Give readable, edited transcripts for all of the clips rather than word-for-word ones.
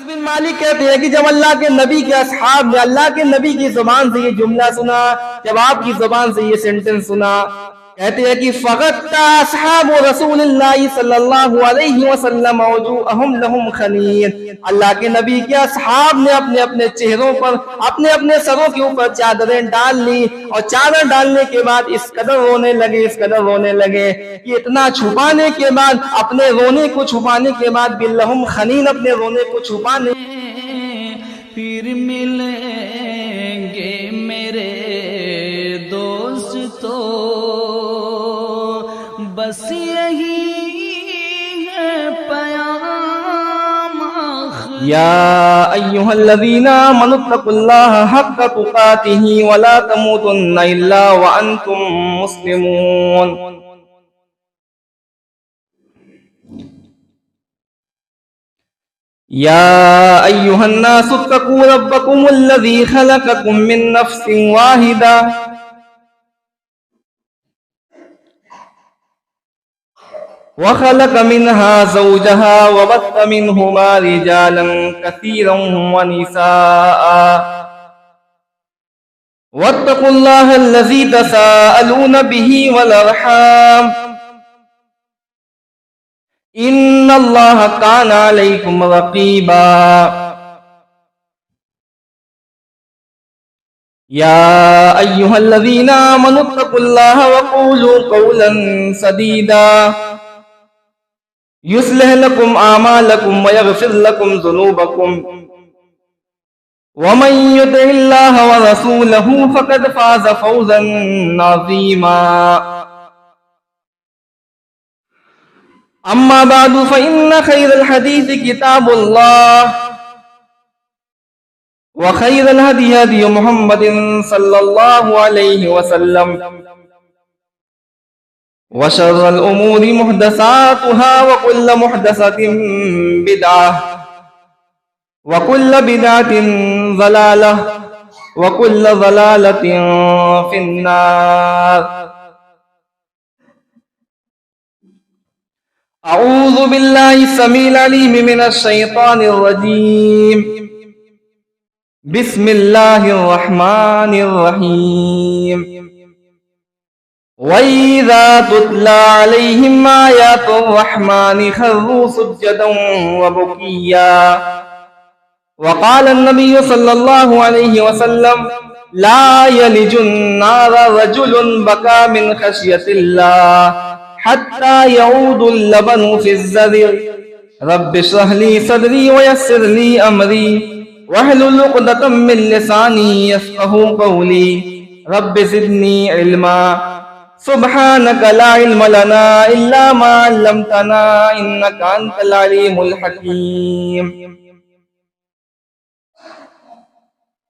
بن مالک کہتے ہیں کہ جب اللہ کے نبی کے اصحاب نے اللہ کے نبی کی زبان سے یہ جملہ سنا، جب آپ کی زبان سے یہ سینٹنس سنا، کہتے ہیں کہ فغت اصحاب رسول اللہ صلی اللہ علیہ وسلم وجوہہم لہم خنین، اللہ کے نبی کے اصحاب نے اپنے اپنے چہروں پر، اپنے اپنے سروں کے اوپر چادریں ڈال لی، اور چادر ڈالنے کے بعد اس قدر رونے لگے، اس قدر رونے لگے کہ اتنا چھپانے کے بعد، اپنے رونے کو چھپانے کے بعد بھی لہم خنین، اپنے رونے کو چھپانے پھر ملیں گے میرے دوستو، بس یہی ہے پیام آخر۔ یا ایہا الذین آمنوا اتقوا اللہ حق تقاتہ ولا تموتن الا وانتم مسلمون۔ یا ایہا الناس اتقوا ربکم الذی خلقکم من نفس واحدہ وخلق منها زوجها وبث منهما رجالا كثيرا ونساء واتقوا الله الذي تساءلون به والأرحام إن الله كان عليكم رقيبا۔ يا أيها الذين آمنوا اتقوا الله وقولوا قولا سديدا يصلح لكم أعمالكم ويغفر لكم ذنوبكم ومن يطع الله ورسوله فقد فاز فوزا عظيما۔ أما بعد فإن خير الحديث كتاب الله وخير الهدي هدي محمد صلى الله عليه وسلم وشر الأمور محدثاتها وكل محدثة بدعة وكل بدعة ضلالة وكل ضلالة في النار۔ أعوذ بالله السميع العليم من الشيطان الرجيم، بسم الله الرحمن الرحيم۔ وَإِذَا تُتْلَى عَلَيْهِمْ آيَاتُ الرَّحْمَنِ خَرُّوا سُجَّدًا وَبُكِيًّا۔ وقال النبي صلى الله عليه وسلم لا يلج النار رجل بكى من خشية الله حتى يعود اللبن في الزرع۔ رب اشرح لي صدري ويسر لي أمري واحلل عقدة من لساني يفقهوا قولي، رب زدني علما سبحانك لا علم لنا إلا ما علمتنا إنك أنت العليم الحكيم۔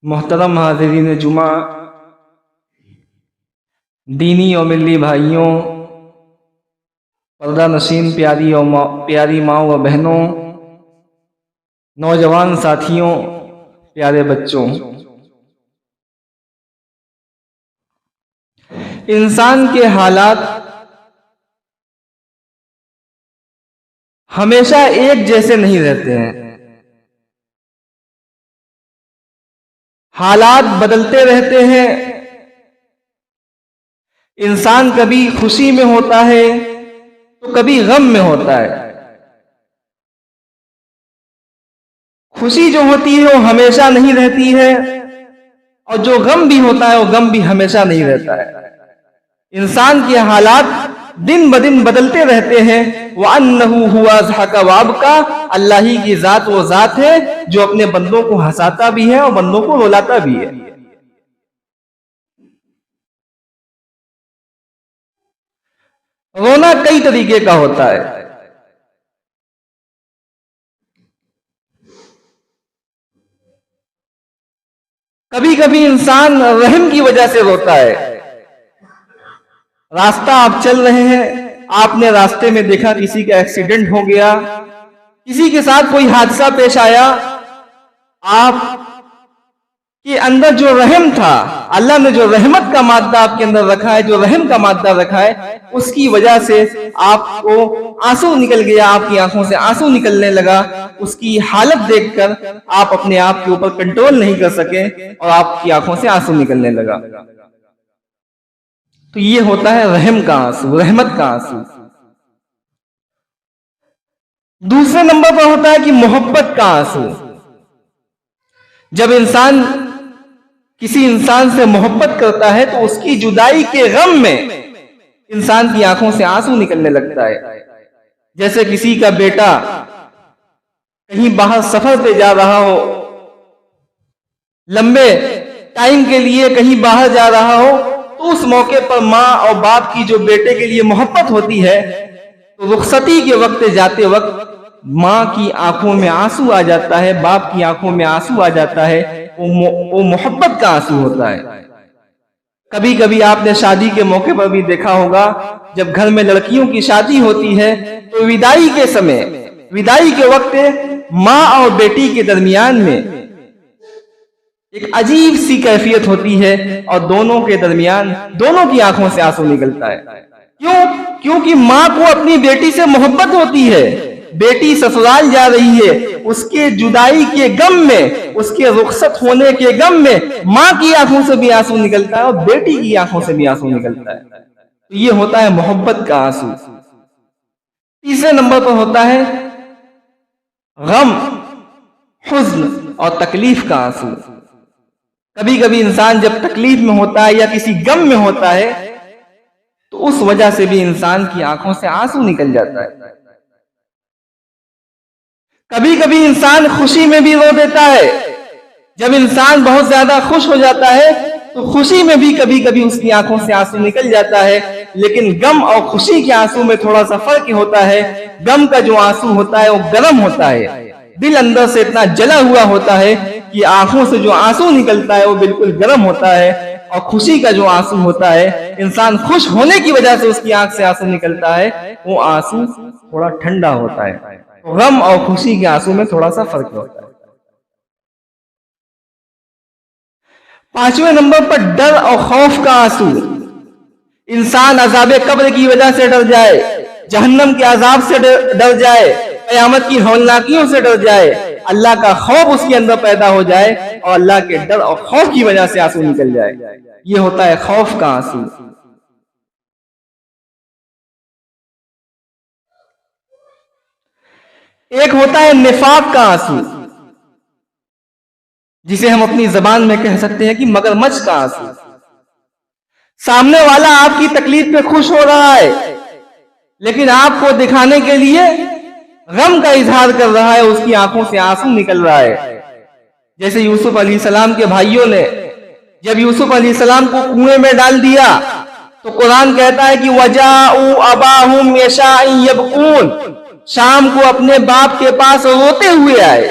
محترم حاضرین جمعہ، دینی اور ملی بھائیوں، پردہ نشین پیاری ماؤں و بہنوں، نوجوان ساتھیوں، پیارے بچوں، انسان کے حالات ہمیشہ ایک جیسے نہیں رہتے ہیں، حالات بدلتے رہتے ہیں۔ انسان کبھی خوشی میں ہوتا ہے تو کبھی غم میں ہوتا ہے۔ خوشی جو ہوتی ہے وہ ہمیشہ نہیں رہتی ہے، اور جو غم بھی ہوتا ہے وہ غم بھی ہمیشہ نہیں رہتا ہے۔ انسان کے حالات دن بدن بدلتے رہتے ہیں۔ وَأَنَّهُ هُوَ أَضْحَكَ وَأَبْكَىٰ، اللہ ہی کی ذات وہ ذات ہے جو اپنے بندوں کو ہنساتا بھی ہے اور بندوں کو رلاتا بھی ہے۔ رونا کئی طریقے کا ہوتا ہے۔ کبھی کبھی انسان رحم کی وجہ سے روتا ہے۔ راستہ آپ چل رہے ہیں، آپ نے راستے میں دیکھا کسی کا ایکسیڈنٹ ہو گیا، کسی کے ساتھ کوئی حادثہ پیش آیا، آپ کے اندر جو رحم تھا، اللہ نے جو رحمت کا مادہ آپ کے اندر رکھا ہے، جو رحم کا مادہ رکھا ہے، اس کی وجہ سے آپ کو آنسو نکل گیا، آپ کی آنکھوں سے آنسو نکلنے لگا. اس کی حالت دیکھ کر آپ اپنے آپ کے اوپر کنٹرول نہیں کر سکے اور آپ کی آنکھوں سے آنسو نکلنے لگا. تو یہ ہوتا ہے رحم کا آنسو، رحمت کا آنسو. دوسرے نمبر پر ہوتا ہے کہ محبت کا آنسو. جب انسان کسی انسان سے محبت کرتا ہے تو اس کی جدائی کے غم میں انسان کی آنکھوں سے آنسو نکلنے لگتا ہے. جیسے کسی کا بیٹا کہیں باہر سفر پہ جا رہا ہو، لمبے ٹائم کے لیے کہیں باہر جا رہا ہو، تو اس موقع پر ماں اور باپ کی جو بیٹے کے لیے محبت ہوتی ہے، تو رخصتی کے وقت جاتے وقت ماں کی آنکھوں میں آنسو آ جاتا ہے، باپ کی آنکھوں میں آنسو آ جاتا ہے. وہ محبت کا آنسو ہوتا ہے. کبھی کبھی آپ نے شادی کے موقع پر بھی دیکھا ہوگا، جب گھر میں لڑکیوں کی شادی ہوتی ہے تو وداعی کے سمے، وداعی کے وقت ماں اور بیٹی کے درمیان میں ایک عجیب سی کیفیت ہوتی ہے اور دونوں کے درمیان دونوں کی آنکھوں سے آنسو نکلتا ہے. کیوں؟ کیونکہ ماں کو اپنی بیٹی سے محبت ہوتی ہے. بیٹی سسرال جا رہی ہے، اس کے جدائی کے غم میں، اس کے رخصت ہونے کے غم میں ماں کی آنکھوں سے بھی آنسو نکلتا ہے اور بیٹی کی آنکھوں سے بھی آنسو نکلتا ہے. تو یہ ہوتا ہے محبت کا آنسو. تیسرے نمبر پر ہوتا ہے غم، حزن اور تکلیف کا آنسو. کبھی کبھی انسان جب تکلیف میں ہوتا ہے یا کسی غم میں ہوتا ہے تو اس وجہ سے بھی انسان کی آنکھوں سے آنسو نکل جاتا ہے. کبھی کبھی انسان خوشی میں بھی رو دیتا ہے. جب انسان بہت زیادہ خوش ہو جاتا ہے تو خوشی میں بھی کبھی کبھی اس کی آنکھوں سے آنسو نکل جاتا ہے. لیکن غم اور خوشی کے آنسو میں تھوڑا سا فرق ہوتا ہے. غم کا جو آنسو ہوتا ہے وہ گرم ہوتا ہے، دل اندر سے اتنا جلا ہوا ہوتا ہے کہ آنکھوں سے جو آنسو نکلتا ہے وہ بالکل گرم ہوتا ہے. اور خوشی کا جو آنسو ہوتا ہے، انسان خوش ہونے کی وجہ سے اس کی آنکھ سے آنسو نکلتا ہے، وہ آنسو تھوڑا ٹھنڈا ہوتا ہے. غم اور خوشی کے آنسو میں تھوڑا سا فرق ہوتا ہے. پانچویں نمبر پر ڈر اور خوف کا آنسو. انسان عذاب قبر کی وجہ سے ڈر جائے، جہنم کے عذاب سے ڈر جائے، قیامت کی ہولناکیوں سے ڈر جائے، اللہ کا خوف اس کے اندر پیدا ہو جائے اور اللہ کے ڈر اور خوف کی وجہ سے آنسو نکل جائے. یہ ہوتا ہے خوف کا آنسو. ایک ہوتا ہے نفاق کا آنسو، جسے ہم اپنی زبان میں کہہ سکتے ہیں کہ مگرمچھ کا آنسو. سامنے والا آپ کی تکلیف پہ خوش ہو رہا ہے لیکن آپ کو دکھانے کے لیے غم کا اظہار کر رہا ہے، اس کی آنکھوں سے آنسو نکل رہا ہے. جیسے یوسف علیہ السلام کے بھائیوں نے جب یوسف علیہ السلام کو کنویں میں ڈال دیا تو قرآن کہتا ہے کہ وَجَاءُوا أَبَاهُمْ يَشَاءً يَبْكُونَ، شام کو اپنے باپ کے پاس روتے ہوئے آئے.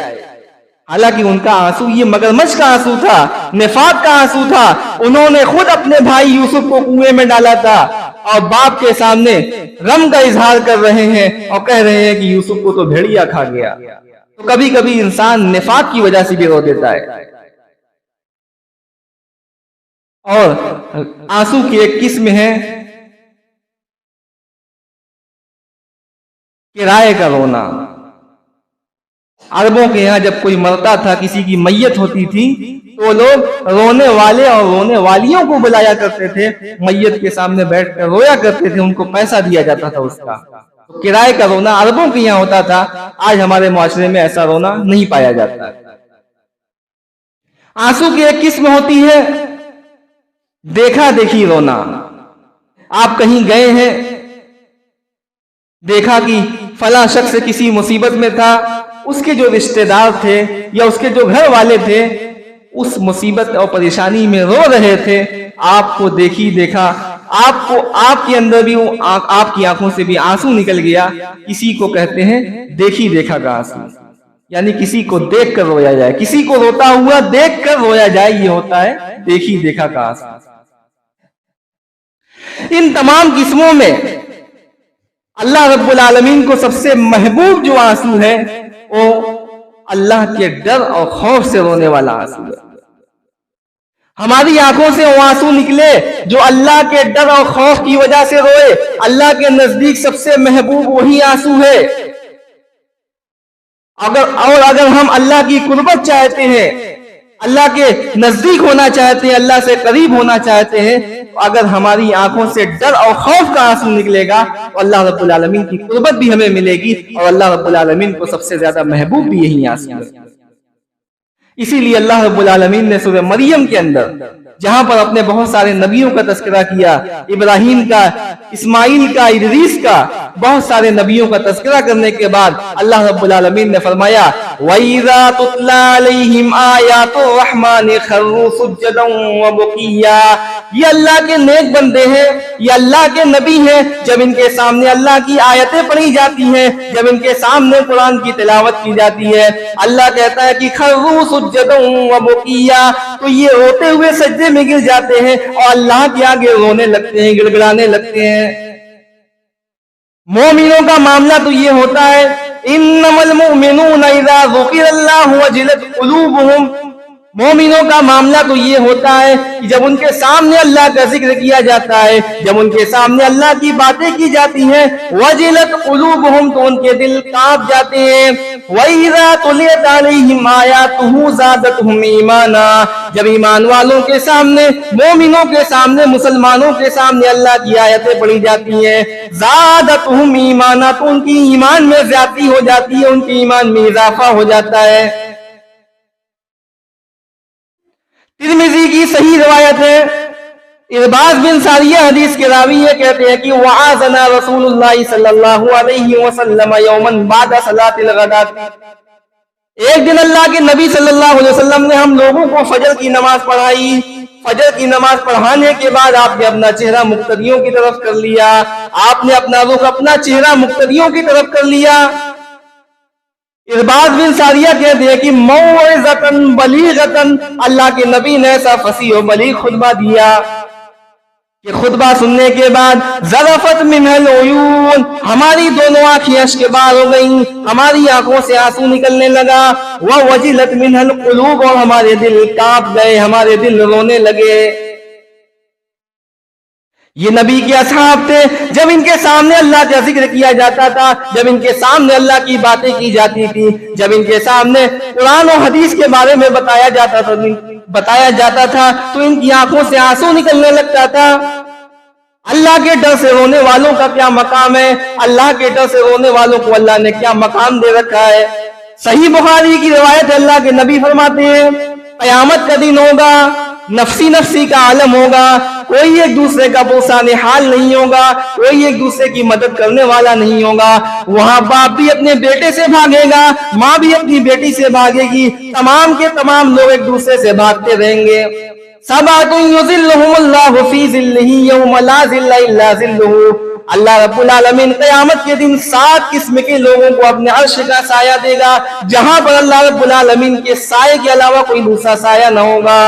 حالانکہ ان کا آنسو یہ مگرمچھ کا آنسو تھا، نفاق کا آنسو تھا. انہوں نے خود اپنے بھائی یوسف کو کنویں میں ڈالا تھا اور باپ کے سامنے غم کا اظہار کر رہے ہیں اور کہہ رہے ہیں کہ یوسف کو تو بھیڑیا کھا گیا. تو کبھی کبھی انسان نفاق کی وجہ سے بھی رو دیتا ہے. اور آنسو کی ایک قسم ہے کرائے کا رونا. عربوں کے یہاں جب کوئی مرتا تھا، کسی کی میت ہوتی تھی، تو لوگ رونے والے اور رونے والیوں کو بلایا کرتے تھے، میت کے سامنے بیٹھ کر رویا کرتے تھے، ان کو پیسہ دیا جاتا تھا اس کا. تو کرائے کا رونا عربوں کے یہاں ہوتا تھا. آج ہمارے معاشرے میں ایسا رونا نہیں پایا جاتا. آنسو کی ایک قسم ہوتی ہے دیکھا دیکھی رونا. آپ کہیں گئے ہیں، دیکھا کہ فلاں شخص کسی مصیبت میں تھا، اس کے جو رشتہ دار تھے یا اس کے جو گھر والے تھے اس مصیبت اور پریشانی میں رو رہے تھے، آپ کو دیکھی دیکھا، آپ کے اندر بھی آپ کی آنکھوں سے بھی آنسو نکل گیا. کسی کو کہتے ہیں دیکھی دیکھا کا آنسو، یعنی کسی کو دیکھ کر رویا جائے، کسی کو روتا ہوا دیکھ کر رویا جائے، یہ ہوتا ہے دیکھی دیکھا کا آنسو. ان تمام قسموں میں اللہ رب العالمین کو سب سے محبوب جو آنسو ہے وہ اللہ کے ڈر اور خوف سے رونے والا آنسو ہے. ہماری آنکھوں سے وہ آنسو نکلے جو اللہ کے ڈر اور خوف کی وجہ سے روئے. اللہ کے نزدیک سب سے محبوب وہی آنسو ہے. اگر ہم اللہ کی قربت چاہتے ہیں، اللہ کے نزدیک ہونا چاہتے ہیں، اللہ سے قریب ہونا چاہتے ہیں، تو اگر ہماری آنکھوں سے ڈر اور خوف کا آنسو نکلے گا تو اللہ رب العالمین کی قربت بھی ہمیں ملے گی، اور اللہ رب العالمین کو سب سے زیادہ محبوب بھی یہی آنسو ہے. اسی لیے اللہ رب العالمین نے سورہ مریم کے اندر جہاں پر اپنے بہت سارے نبیوں کا تذکرہ کیا، ابراہیم کا، اسماعیل کا، ادریس کا، بہت سارے نبیوں کا تذکرہ کرنے کے بعد اللہ رب العالمین نے فرمایا وَإِذَا تُتْلَى عَلَيْهِمْ آيَاتُ الرَّحْمَنِ خَرُّوا سُجَّدًا وَبُكِيًّا. یہ اللہ کے نیک بندے ہیں، یہ اللہ کے نبی ہیں. جب ان کے سامنے اللہ کی آیتیں پڑھی جاتی ہیں، جب ان کے سامنے قرآن کی تلاوت کی جاتی ہے، اللہ کہتا ہے کہ خَرُّوا سُجَّدًا وَبُكِيًّا، تو یہ روتے ہوئے سجدے میں گر جاتے ہیں اور اللہ کے آگے رونے لگتے ہیں، گڑ گڑانے لگتے ہیں. مومنوں کا معاملہ تو یہ ہوتا ہے انما المؤمنون اذا ذکر اللہ وجلت قلوبهم. مومنوں کا معاملہ تو یہ ہوتا ہے کہ جب ان کے سامنے اللہ کا ذکر کیا جاتا ہے، جب ان کے سامنے اللہ کی باتیں کی جاتی ہیں، وجلت قلوبهم، تو ان کے دل کانپ جاتے ہیں. وَإِذَا تُلِيَتْ عَلَيْهِمْ آيَاتُهُ زَادَتْهُمْ إِيمَانًا، جب ایمان والوں کے سامنے، مومنوں کے سامنے، مسلمانوں کے سامنے اللہ کی آیتیں پڑھی جاتی ہیں، زَادَتْهُمْ إِيمَانًا، تو ان کی ایمان میں زیادتی ہو جاتی ہے، ان کی ایمان میں اضافہ ہو جاتا ہے. ترمذی کی صحیح روایت ہے، ارباز بن ساریہ حدیث کے راوی ہے، کہتے ہیں کہ وعظنا رسول اللہ صلی اللہ علیہ وسلم یوما بعد صلاۃ الغداۃ. ایک دن اللہ کے نبی صلی اللہ علیہ وسلم نے ہم لوگوں کو فجر کی نماز پڑھائی. فجر کی نماز پڑھانے کے بعد آپ نے اپنا چہرہ مقتدیوں کی طرف کر لیا، آپ نے اپنا رخ، اپنا چہرہ مقتدیوں کی طرف کر لیا. ارباز بن ساریہ کہتے ہیں کہ موعظۃ بلیغۃ، اللہ کے نبی نے ایسا فصیح و بلیغ خطبہ دیا کہ خطبہ سننے کے بعد ذرفت منہ العیون، ہماری دونوں آنکھیں اشک بار ہو گئیں، ہماری آنکھوں سے آنسو نکلنے لگا. ووجلت منہ القلوب، اور ہمارے دل کانپ گئے، ہمارے دل رونے لگے. یہ نبی کے اصحاب تھے، جب ان کے سامنے اللہ کا ذکر کیا جاتا تھا، جب ان کے سامنے اللہ کی باتیں کی جاتی تھی، جب ان کے سامنے قرآن و حدیث کے بارے میں بتایا جاتا تھا تو ان کی آنکھوں سے آنسو نکلنے لگتا تھا. اللہ کے ڈر سے رونے والوں کا کیا مقام ہے، اللہ کے ڈر سے رونے والوں کو اللہ نے کیا مقام دے رکھا ہے. صحیح بخاری کی روایت ہے، اللہ کے نبی فرماتے ہیں قیامت کا دن ہوگا، نفسی نفسی کا عالم ہوگا، کوئی ایک دوسرے کا پرسان حال نہیں ہوگا، کوئی ایک دوسرے کی مدد کرنے والا نہیں ہوگا. وہاں باپ بھی اپنے بیٹے سے بھاگے گا، ماں بھی اپنی بیٹی سے بھاگے گی، تمام کے تمام لوگ ایک دوسرے سے بھاگتے رہیں گے. سبعۃ یظلھم اللہ فی ظلہ یوم لا ظل الا ظلہ، اللہ رب العالمین قیامت کے دن 7 قسم کے لوگوں کو اپنے عرش کا سایہ دے گا، جہاں پر اللہ رب العالمین کے سائے کے علاوہ کوئی دوسرا سایہ نہ ہوگا.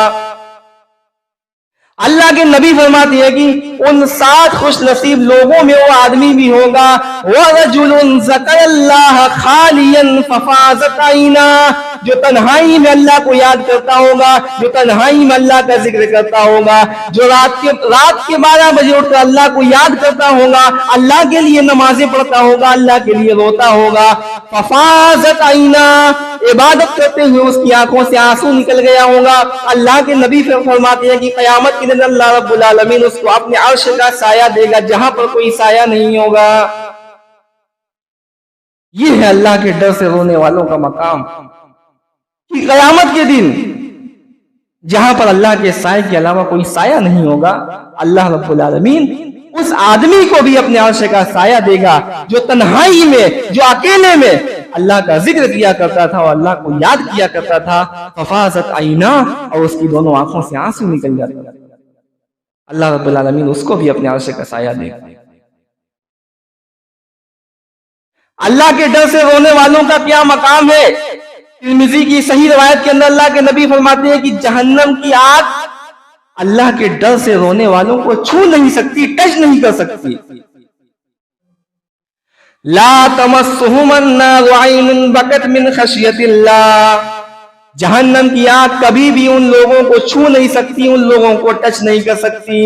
اللہ کے نبی فرماتے ہیں کہ ان 7 خوش نصیب لوگوں میں وہ آدمی بھی ہوگا وَرَجُلٌ ذَكَرَ اللَّهَ خَالِيًا فَفَاضَتْ عَيْنَاهُ، جو تنہائی میں اللہ کو یاد کرتا ہوگا، جو تنہائی میں اللہ کا ذکر کرتا ہوگا، جو رات کے 12 بجے اٹھ کر اللہ کو یاد کرتا ہوگا، اللہ کے لیے نمازیں پڑھتا ہوگا، اللہ کے لیے روتا ہوگا. فَفَاضَتْ عَيْنَاهُ، عبادت کرتے ہوئے اس کی آنکھوں سے آنسو نکل گیا ہوگا. اللہ کے نبی فرماتے ہیں کہ قیامت کے دن اللہ رب العالمین اس کو اپنے عرش کا سایہ دے گا، جہاں پر کوئی سایہ نہیں ہوگا. یہ ہے اللہ کے ڈر سے رونے والوں کا مقام، کہ قیامت کے دن جہاں پر اللہ کے سائے کے علاوہ کوئی سایہ نہیں ہوگا، اللہ رب العالمین اس آدمی کو بھی اپنے عرش کا سایہ دے گا جو تنہائی میں، جو اکیلے میں اللہ کا ذکر کیا کرتا تھا اور اللہ کو یاد کیا کرتا تھا. ففاضت عیناہ، اور اس کی دونوں آنکھوں سے آنسو نکل جاتے تھے. اللہ رب العالمین اس کو بھی اپنے عرش کا سایہ دے گا. اللہ کے ڈر سے رونے والوں کا کیا مقام ہے. ترمذی کی صحیح روایت کے اندر اللہ کے نبی فرماتے ہیں کہ جہنم کی آگ اللہ کے ڈر سے رونے والوں کو چھو نہیں سکتی، ٹچ نہیں کر سکتی. لا تمسهم النار عین بکت من خشیت اللہ، جہنم کی آگ کبھی بھی ان لوگوں کو چھو نہیں سکتی، ان لوگوں کو ٹچ نہیں کر سکتی.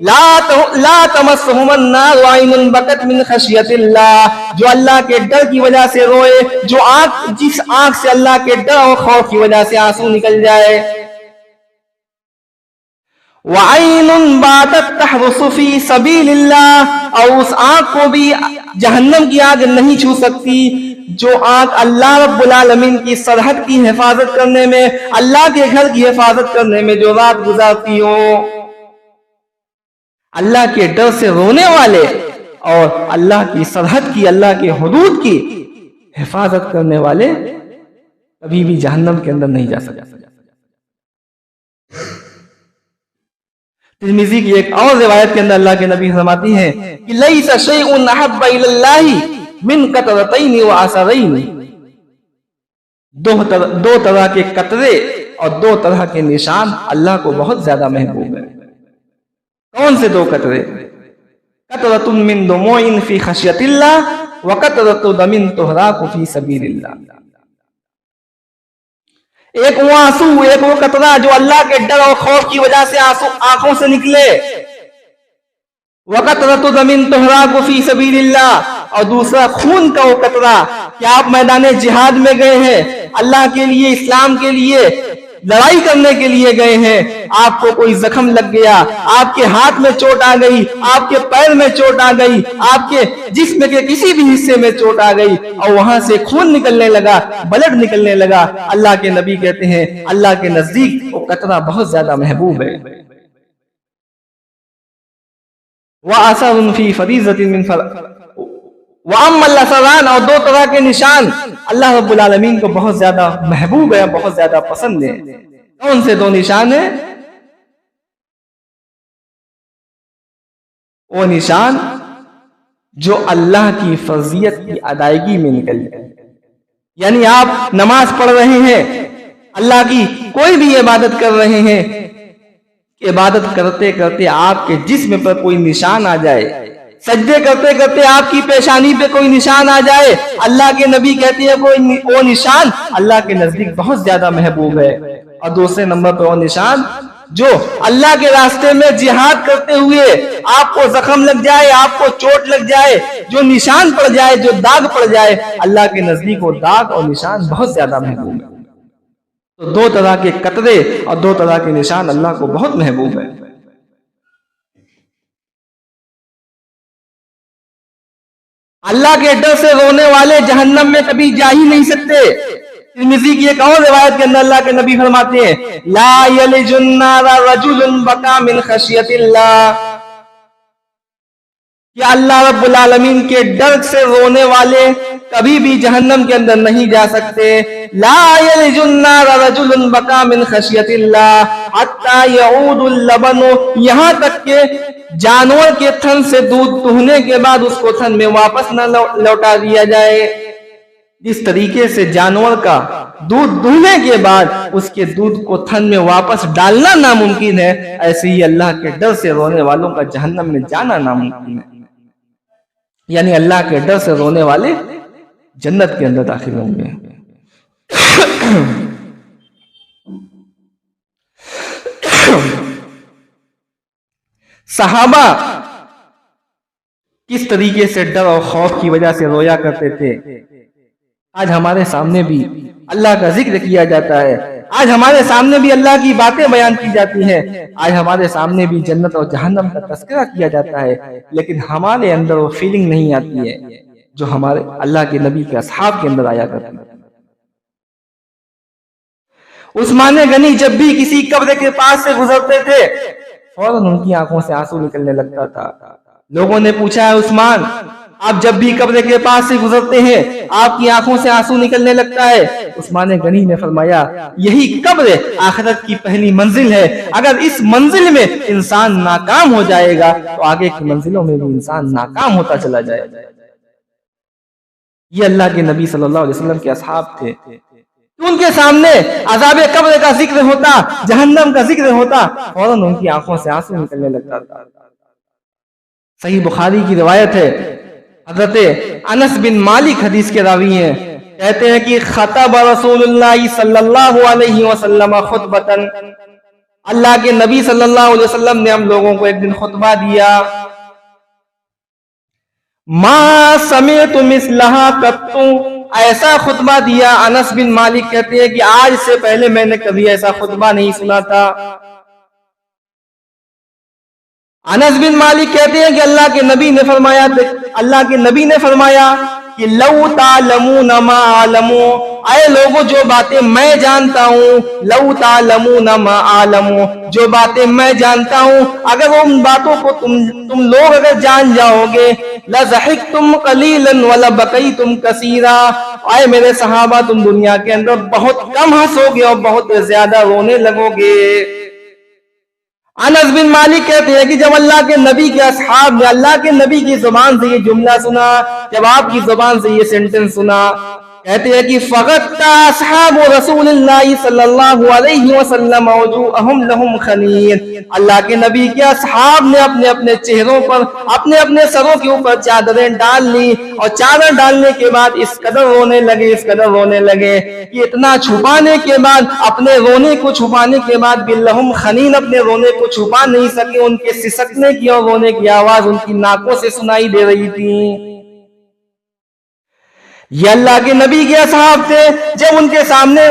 لا تمسہم النار عین بکت من خشیت اللہ، جو اللہ کے ڈر کی وجہ سے روئے، جو جس آنکھ سے اللہ کے ڈر اور خوف کی وجہ سے آنسو نکل جائے. وعین باتت تحرس فی سبیل اللہ، اور اس آنکھ کو بھی جہنم کی آگ نہیں چھو سکتی جو آنکھ اللہ رب العالمین کی سرحد کی حفاظت کرنے میں، اللہ کے گھر کی حفاظت کرنے میں جو رات گزارتی ہو. اللہ کے ڈر سے رونے والے اور اللہ کی سرحد کی، اللہ کے حدود کی حفاظت کرنے والے کبھی بھی جہنم کے اندر نہیں جا سکتے. ترمذی کی ایک اور روایت کے اندر اللہ کے نبی فرماتی ہیں کہ لیس شیء احب الی اللہ من قطرتین وعصرین، دو طرح کے قطرے اور دو طرح کے نشان اللہ کو بہت زیادہ محبوب ہے. کون سے دو قطرے؟ قطرۃ من دموع فی خشیۃ اللہ وقطرۃ دم تحراق فی سبیل اللہ. ایک وہ آنسو، ایک وہ قطرہ جو اللہ کے ڈر اور خوف کی وجہ سے آنکھوں سے نکلے، وقطرۃ دم تحراق فی سبیل اللہ، اور دوسرا خون کا وہ قطرہ کہ آپ میدان جہاد میں گئے ہیں، اللہ کے لیے، اسلام کے لیے لڑائی کرنے کے لیے گئے ہیں، آپ کو کوئی زخم لگ گیا، آپ کے ہاتھ میں چوٹ آ گئی، آپ کے پیر میں چوٹ آ گئی، آپ کے جسم کے کسی بھی حصے میں چوٹ آ گئی اور وہاں سے خون نکلنے لگا، بلڈ نکلنے لگا، اللہ کے نبی کہتے ہیں اللہ کے نزدیک وہ قطرہ بہت زیادہ محبوب ہے. وَأَثَرٌ فِي فَرِيضَةٍ مِّن وَأَمَّا الْأَثَرَانِ، اور دو طرح کے نشان اللہ رب العالمین کو بہت زیادہ محبوب ہے، بہت زیادہ پسند ہے. کون سے دو نشان ہیں؟ وہ نشان جو اللہ کی فرضیت کی ادائیگی میں نکل جائے. یعنی آپ نماز پڑھ رہے ہیں، اللہ کی کوئی بھی عبادت کر رہے ہیں، عبادت کرتے کرتے آپ کے جسم پر کوئی نشان آ جائے، سجدے کرتے کرتے آپ کی پیشانی پہ کوئی نشان آ جائے، اللہ کے نبی کہتے ہیں وہ نشان اللہ کے نزدیک بہت زیادہ محبوب ہے. اور دوسرے نمبر پہ وہ نشان جو اللہ کے راستے میں جہاد کرتے ہوئے آپ کو زخم لگ جائے، آپ کو چوٹ لگ جائے، جو نشان پڑ جائے، جو داغ پڑ جائے، اللہ کے نزدیک وہ داغ اور نشان بہت زیادہ محبوب ہے. تو دو طرح کے قطرے اور دو طرح کے نشان اللہ کو بہت محبوب ہے. اللہ کے ڈر سے رونے والے جہنم میں کبھی جا ہی نہیں سکتے. ترمذی کی ایک اور روایت کے اندر اللہ کے نبی فرماتے ہیں لا یلج النار رجل بکا من خشیت اللہ، کہ اللہ رب العالمین کے ڈر سے رونے والے کبھی بھی جہنم کے اندر نہیں جا سکتے. لا یلج النار رجل بکا من خشیت اللہ حتی یعود اللبن، یہاں تک کہ جانور کے تھن سے دودھ دہنے کے بعد اس کو تھن میں واپس نہ لوٹا دیا جائے. جس طریقے سے جانور کا دودھ دہنے کے بعد اس کے دودھ کو تھن میں واپس ڈالنا ناممکن ہے، ایسے ہی اللہ کے ڈر سے رونے والوں کا جہنم میں جانا ناممکن ہے. یعنی اللہ کے ڈر سے رونے والے جنت کے اندر داخل ہوں گے. صحابہ کس طریقے سے ڈر اور خوف کی وجہ سے رویا کرتے تھے، آج ہمارے سامنے بھی اللہ کا ذکر کیا جاتا ہے، آج ہمارے سامنے بھی اللہ کی باتیں بیان کی جاتی ہیں، آج ہمارے سامنے بھی جنت اور جہنم کا تذکرہ کیا جاتا ہے، لیکن ہمارے اندر وہ فیلنگ نہیں آتی ہے جو ہمارے اللہ کے نبی کے اصحاب کے اندر آیا کرتی ہے. عثمان غنی جب بھی کسی قبر کے پاس سے گزرتے تھے فوراً ان کی آنکھوں سے آنسو نکلنے لگتا تھا. لوگوں نے پوچھا ہے عثمان آپ جب بھی قبر کے پاس سے گزرتے ہیں آپ کی آنکھوں سے آنسو نکلنے لگتا ہے؟ عثمان غنی نے فرمایا یہی قبر آخرت کی پہلی منزل ہے، اگر اس منزل میں انسان ناکام ہو جائے گا تو آگے کی منزلوں میں بھی انسان ناکام ہوتا چلا جائے گا. یہ اللہ کے نبی صلی اللہ علیہ وسلم کے اصحاب تھے. ان کے سامنے عذاب قبر کا ذکر ہوتا، جہنم کا ذکر ہوتا، فوراً ان کی آنکھوں سے آنسو نکلنے لگتا تھا. صحیح بخاری کی روایت ہے، حضرت انس بن مالک حدیث کے راوی ہیں، کہتے ہیں کہ خطب رسول اللہ صلی اللہ علیہ وسلم خطبتن، اللہ کے نبی صلی اللہ علیہ وسلم نے ہم لوگوں کو ایک دن خطبہ دیا، ما سمعت مثلہا قط، ایسا خطبہ دیا۔ انس بن مالک کہتے ہیں کہ آج سے پہلے میں نے کبھی ایسا خطبہ نہیں سنا تھا۔ انس بن مالک کہتے ہیں کہ اللہ کے نبی نے فرمایا کہ لو تعلمون ما اعلم، اے لوگوں جو باتیں میں جانتا ہوں، لو تعلمون ما اعلم، جو باتیں میں جانتا ہوں اگر ان باتوں کو تم لوگ اگر جان جاؤ گے، لضحکتم قلیلا ولبکیتم کثیرا، اے میرے صحابہ تم دنیا کے اندر بہت کم ہنسو گے اور بہت زیادہ رونے لگو گے۔ انس بن مالک کہتے ہیں کہ جب اللہ کے نبی کے اصحاب نے اللہ کے نبی کی زبان سے یہ جملہ سنا، جب آپ کی زبان سے یہ سینٹنس سنا، کہتے ہیں کہ فغط اصحاب رسول اللہ صلی اللہ علیہ وسلم وجوہہم لہم خنین، اللہ کے نبی کے اصحاب نے اپنے اپنے چہروں پر اپنے اپنے سروں کے اوپر چادریں ڈال لی، اور چادر ڈالنے کے بعد اس قدر رونے لگے کہ اتنا چھپانے کے بعد، اپنے رونے کو چھپانے کے بعد بھی لہم خنین، اپنے رونے کو چھپا نہیں سکے، ان کے سسکنے کی اور رونے کی آواز ان کی ناکوں سے سنائی دے رہی تھی۔ یہ اللہ کے نبی کے اصحاب تھے، جب ان کے سامنے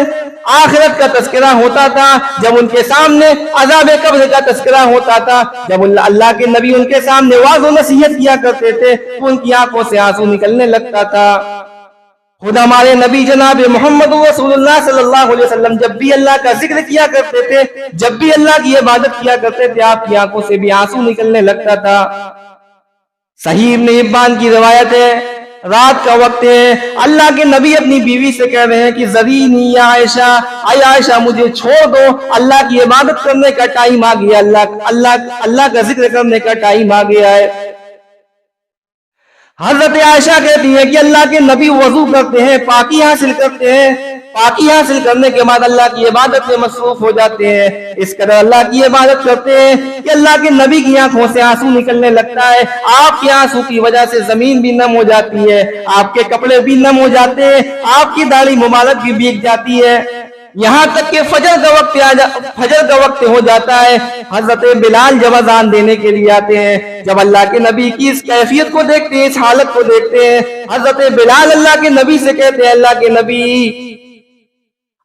آخرت کا تذکرہ ہوتا تھا، جب ان کے سامنے عذاب قبر کا تذکرہ ہوتا تھا، جب اللہ کے نبی ان کے سامنے واعظ و نصیحت کیا کرتے تھے تو ان کی آنکھوں سے آنسو نکلنے لگتا تھا۔ خود ہمارے نبی جناب محمد رسول اللہ صلی اللہ علیہ وسلم جب بھی اللہ کا ذکر کیا کرتے تھے، جب بھی اللہ کی عبادت کیا کرتے تھے، آپ کی آنکھوں سے بھی آنسو نکلنے لگتا تھا۔ صحیح ابن حبان کی روایت ہے، رات کا وقت ہے، اللہ کے نبی اپنی بیوی سے کہہ رہے ہیں کہ ذرینی یا عائشہ، اے عائشہ مجھے چھوڑ دو، اللہ کی عبادت کرنے کا ٹائم آ گیا، اللہ کا ذکر کرنے کا ٹائم آ گیا ہے۔ حضرت عائشہ کہتی ہیں کہ اللہ کے نبی وضو کرتے ہیں، پاکی حاصل کرتے ہیں، پاکی حاصل کرنے کے بعد اللہ کی عبادت میں مصروف ہو جاتے ہیں، اس قدر اللہ کی عبادت کرتے ہیں کہ اللہ کے نبی کی آنکھوں سے آنسو نکلنے لگتا ہے۔ آپ کے آنسو کی وجہ سے زمین بھی نم ہو جاتی ہے، آپ کے کپڑے بھی نم ہو جاتے ہیں، آپ کی داڑھی مبارک بھی بھیگ جاتی ہے، یہاں تک کہ فجر کا وقت ہو جاتا ہے۔ حضرت بلال جب اذان دینے کے لیے آتے ہیں، جب اللہ کے نبی کی اس کیفیت کو دیکھتے ہیں، اس حالت کو دیکھتے ہیں، حضرت بلال اللہ کے نبی سے کہتے ہیں، اللہ کے نبی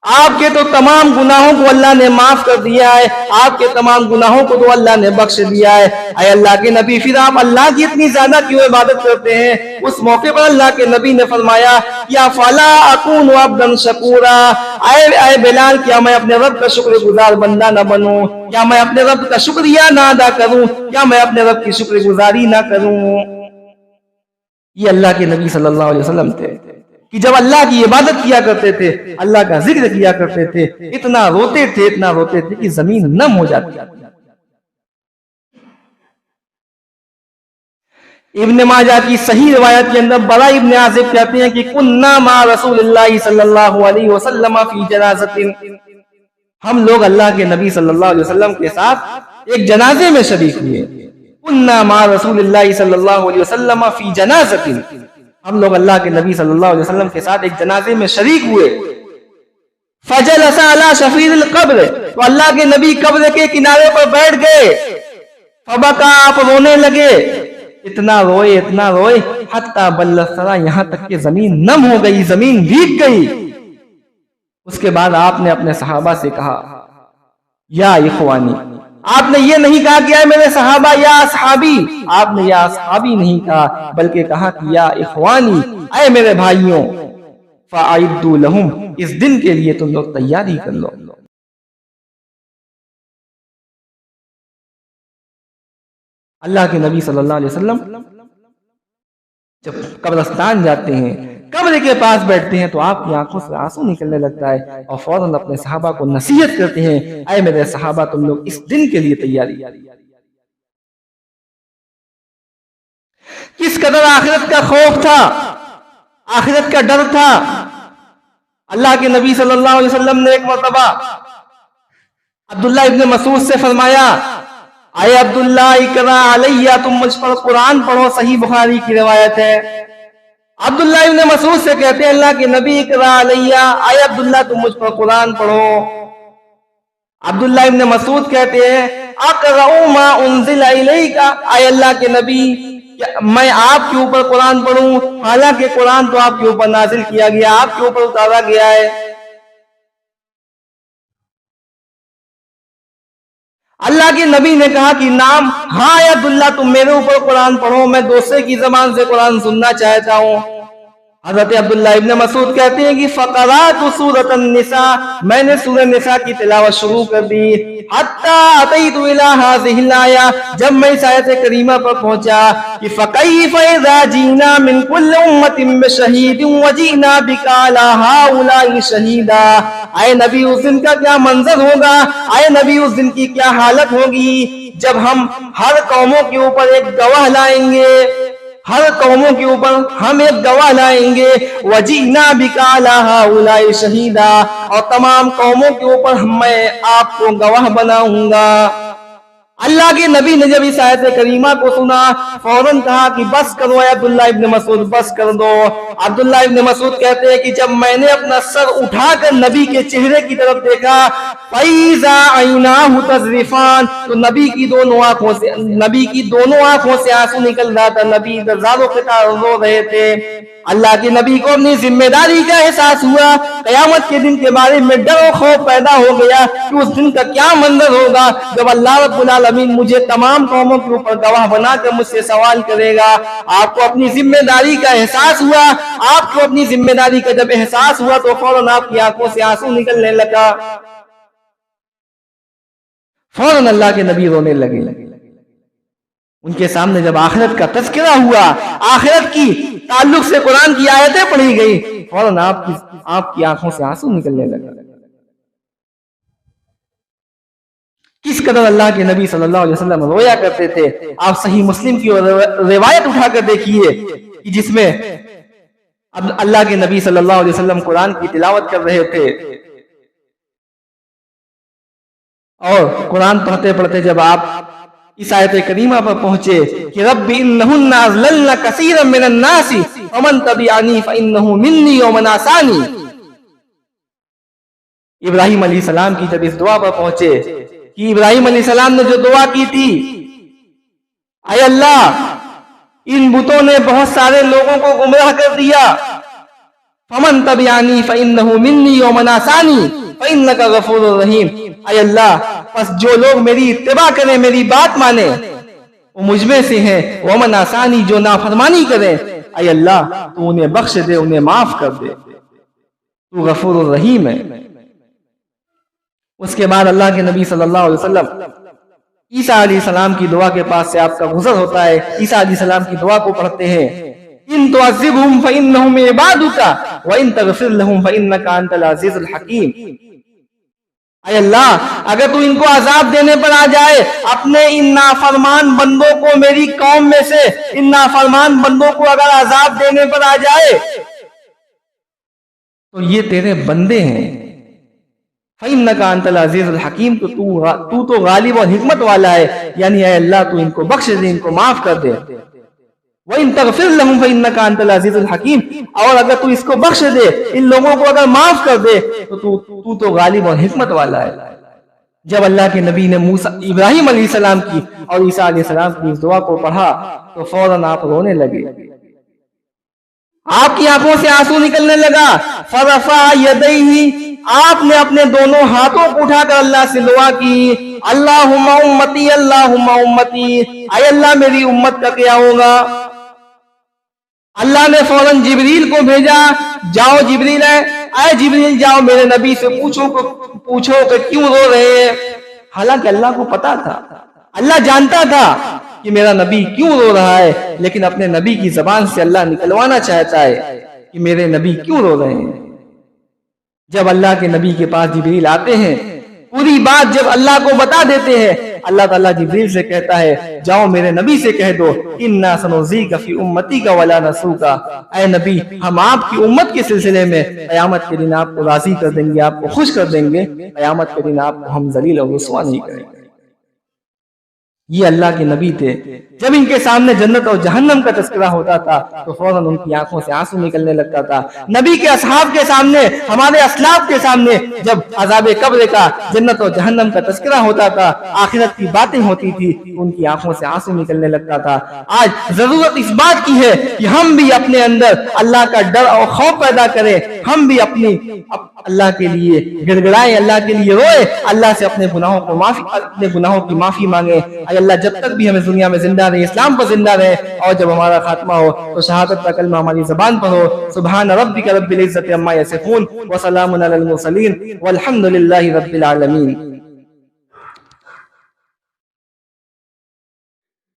آپ کے تو تمام گناہوں کو اللہ نے معاف کر دیا ہے، آپ کے تمام گناہوں کو تو اللہ نے بخش دیا ہے، اے اللہ کے نبی پھر آپ اللہ کی اتنی زیادہ کیوں عبادت کرتے ہیں؟ اس موقع پر اللہ کے نبی نے فرمایا یا فلا اکون عبدا شکورا، اے بلال کیا میں اپنے رب کا شکر گزار بندہ نہ بنوں؟ کیا میں اپنے رب کا شکریہ نہ ادا کروں؟ کیا میں اپنے رب کی شکر گزاری نہ کروں؟ یہ اللہ کے نبی صلی اللہ علیہ وسلم تھے کہ جب اللہ کی عبادت کیا کرتے تھے، اللہ کا ذکر کیا کرتے تھے، اتنا روتے تھے کہ زمین نم ہو جاتی۔ ابن ماجہ کی صحیح روایت کے اندر برا ابن عازب کہتے ہیں کہ کننا مع رسول اللہ صلی اللہ علیہ وسلم فی جنازۃ، ہم لوگ اللہ کے نبی صلی اللہ علیہ وسلم کے ساتھ ایک جنازے میں شریک ہوئے۔ کننا مع رسول اللہ صلی اللہ علیہ وسلم فی جنازۃ، ہم لوگ اللہ کے نبی صلی اللہ علیہ وسلم کے ساتھ ایک جنازے میں شریک ہوئے۔ فجلس علی شفیر القبر، تو اللہ کے نبی قبر کے کنارے پر بیٹھ گئے۔ فبکا، آپ رونے لگے، اتنا روئے حتی بل الثری، یہاں تک کہ زمین نم ہو گئی، زمین بھیگ گئی۔ اس کے بعد آپ نے اپنے صحابہ سے کہا یا اخوانی، آپ نے یہ نہیں کہا کہ اے میرے صحابہ یا اصحابی، آپ نے یا اصحابی نہیں کہا بلکہ کہا کہ یا اخوانی، اے میرے بھائیوں، فَأَعِدُّوا لَهُمْ، اس دن کے لیے تم لوگ تیاری کر لو۔ اللہ کے نبی صلی اللہ علیہ وسلم جب قبرستان جاتے ہیں، قبر کے پاس بیٹھتے ہیں تو آپ کی آنکھوں سے آنسو نکلنے لگتا ہے، اور فوراً اپنے صحابہ کو نصیحت کرتے ہیں، اے میرے صحابہ تم لوگ اس دن کے لیے تیاری۔ کس قدر آخرت کا خوف تھا، آخرت کا ڈر تھا۔ اللہ کے نبی صلی اللہ علیہ وسلم نے ایک مرتبہ عبداللہ ابن مسعود سے فرمایا، اے عبداللہ اقرا علیہ، تم مجھ پر قرآن پڑھو، صحیح بخاری کی روایت ہے۔ عبداللہ ابن مسعود سے کہتے ہیں اللہ کے نبی اقرا علیہ، آئے عبداللہ تم مجھ پر قرآن پڑھو۔ عبداللہ ابن مسعود کہتے ہیں اقرأ ما انزل الیک، آئے اللہ کے نبی میں آپ کے اوپر قرآن پڑھوں، حالانکہ قرآن تو آپ کے اوپر نازل کیا گیا، آپ کے اوپر اتارا گیا ہے۔ اللہ کے نبی نے کہا کہ نام، ہاں یا عبداللہ تم میرے اوپر قرآن پڑھو، میں دوسرے کی زبان سے قرآن سننا چاہتا ہوں۔ حضرت عبداللہ ابن مسعود کہتے ہیں کہ فقرات سورۃ النساء، میں نے سورہ نساء کی تلاوت شروع کر دی، حتی اتیت الی ہذہ الآیہ، جب میں اس آیت کریمہ پر پہنچا کہ فکیف اذا جینا من کل امۃ بشہید وجینا بک علی ہؤلاء شہیدا، اے نبی اس دن کا کیا منظر ہوگا، اے نبی اس دن کی کیا حالت ہوگی جب ہم ہر قوموں کے اوپر ایک گواہ لائیں گے، ہر قوموں کے اوپر ہم ایک گواہ لائیں گے، وَجِئْنَا بِكَ عَلَىٰ هَٰؤُلَاءِ شَهِيدًا، اور تمام قوموں کے اوپر میں آپ کو گواہ بناؤں گا۔ اللہ کے نبی نے جب اس آیت کریمہ کو سنا فوراً کہا کہ بس کرو اے عبداللہ ابن مسعود، بس کر دو۔ عبداللہ ابن مسعود کہتے ہیں کہ جب میں نے اپنا سر اٹھا کر نبی کے چہرے کی طرف دیکھا فَإِذَا عَيْنَاهُ تَذْرِفَانِ، تو نبی کی دونوں آنکھوں سے آنسو نکل رہا تھا، نبی زار و قطع رو رہے تھے۔ اللہ کے نبی کو اپنی ذمہ داری کا احساس ہوا، قیامت کے دن کے بارے میں ڈر و خوف پیدا ہو گیا کہ اس دن کا کیا منظر ہوگا جب اللہ رب العالمین مجھے تمام قوموں کے اوپر گواہ بنا کر مجھ سے سوال کرے گا۔ آپ کو اپنی ذمہ داری کا احساس ہوا، آپ کو اپنی ذمہ داری کا جب احساس ہوا تو فوراً آپ کی آنکھوں سے آنسو نکلنے لگا، فوراً اللہ کے نبی رونے لگے۔ ان کے سامنے جب آخرت کا تذکرہ ہوا، آخرت کی تعلق سے قرآن کی آیتیں پڑھی گئی، فوراً آپ کی آنکھوں سے آنسو نکلنے لگا۔ کس قدر اللہ کے نبی صلی اللہ علیہ وسلم رویا کرتے تھے۔ آپ صحیح مسلم کی روایت اٹھا کر دیکھیے کہ جس میں اللہ کے نبی صلی اللہ علیہ وسلم قرآن کی تلاوت کر رہے تھے، اور قرآن پڑھتے پڑھتے جب آپ اس آیت کریمہ پر پہنچے کہ رب انہن اضللن کثیرا من الناس ومن تبعنی فانہ منی ومن عصانی، ابراہیم علیہ السلام کی جب اس دعا پر پہنچے کہ ابراہیم علیہ السلام نے جو دعا کی تھی، اے اللہ ان بتوں نے بہت سارے لوگوں کو گمراہ کر دیا، فمن تبعنی فانہ منی ومن عصانی فانک غفور رحیم، اے اللہ پس جو لوگ میری اتباع کریں، میری بات مانیں، وہ مجھ میں سے ہیں، ومن عصانی جو نافرمانی کریں، اے اللہ تو انہیں بخش دے، انہیں معاف کر دے، تو غفور الرحیم ہے۔ اس کے بعد اللہ کے نبی صلی اللہ علیہ وسلم عیسیٰ علیہ السلام کی دعا کے پاس سے آپ کا گزر ہوتا ہے، عیسیٰ علیہ السلام کی دعا کو پڑھتے ہیں، ان تعذبہم فانہم عبادک وان تغفر لہم فانک انت العزیز الحکیم، اے اللہ اگر تو ان کو عذاب دینے پر آ جائے، اپنے ان نافرمان بندوں کو، میری قوم میں سے ان نافرمان بندوں کو اگر عذاب دینے پر آ جائے تو یہ تیرے بندے ہیں، فَإِنَّكَ أَنْتَ الْعَزِيزُ الْحَكِيمُ، تو تو غالب اور حکمت والا ہے، یعنی اے اللہ تو ان کو بخش دے، ان کو معاف کر دے، وَإِن تَغْفِرْ لَهُمْ فَإِنَّكَ أَنْتَ الْعَزِيزُ الْحَكِيمُ، اور اگر تو اس کو بخش دے، ان لوگوں کو اگر معاف کر دے تو تو غالب اور حکمت والا ہے۔ جب اللہ کے نبی نے ابراہیم علیہ السلام کی اور عیسیٰ علیہ السلام کی اس دعا کو پڑھا تو فوراً آپ رونے لگے، آپ کی آنکھوں سے آنسو نکلنے لگا۔ فَرَفَعَ يَدَيْهِ، آپ نے اپنے دونوں ہاتھوں کو اٹھا کر اللہ سے دعا کی، اللہم امتی اللہم امتی، اے اللہ میری امت کا کیا ہوگا۔ اللہ نے فوراً جبریل کو بھیجا، جاؤ جبریل ہے، اے جبریل جاؤ میرے نبی سے پوچھو کہ کیوں رو رہے ہیں۔ حالانکہ اللہ کو پتا تھا، اللہ جانتا تھا کہ میرا نبی کیوں رو رہا ہے، لیکن اپنے نبی کی زبان سے اللہ نکلوانا چاہتا ہے کہ میرے نبی کیوں رو رہے ہیں۔ جب اللہ کے نبی کے پاس جبریل آتے ہیں، پوری بات جب اللہ کو بتا دیتے ہیں، اللہ تعالیٰ جبریل سے کہتا ہے جاؤ میرے نبی سے کہہ دو اِنَّا سَنُرْضِيكَ فِي أُمَّتِكَ وَلَا نَسُوكَ، اے نبی ہم آپ کی امت کے سلسلے میں قیامت کے دن آپ کو راضی کر دیں گے، آپ کو خوش کر دیں گے، قیامت کے دن آپ کو ہم ذلیل اور رسوا نہیں کریں گے۔ یہ اللہ کے نبی تھے. جب ان کے سامنے جنت اور جہنم کا تذکرہ ہوتا تھا تو فوراً ان کی آنکھوں سے آنسو نکلنے لگتا تھا. نبی کے اصحاب کے سامنے، ہمارے اسلاف کے سامنے جب عذاب قبر کا، جنت اور جہنم کا تذکرہ ہوتا تھا، آخرت کی باتیں ہوتی تھی، ان کی آنکھوں سے آنسو نکلنے لگتا تھا. آج ضرورت اس بات کی ہے کہ ہم بھی اپنے اندر اللہ کا ڈر اور خوف پیدا کریں، ہم بھی اللہ کے لیے گڑگڑائیں، اللہ کے لیے روئے، اللہ سے اپنے گناہوں کی معافی مانگے. اے اللہ جب تک بھی ہمیں دنیا میں زندہ رہے، اسلام پر زندہ رہے، اور جب ہمارا خاتمہ ہو تو شہادت کا کلمہ ہماری زبان پر ہو. سبحان ربک رب العزت عما یصفون وسلام علی المرسلین والحمد للہ رب العالمین.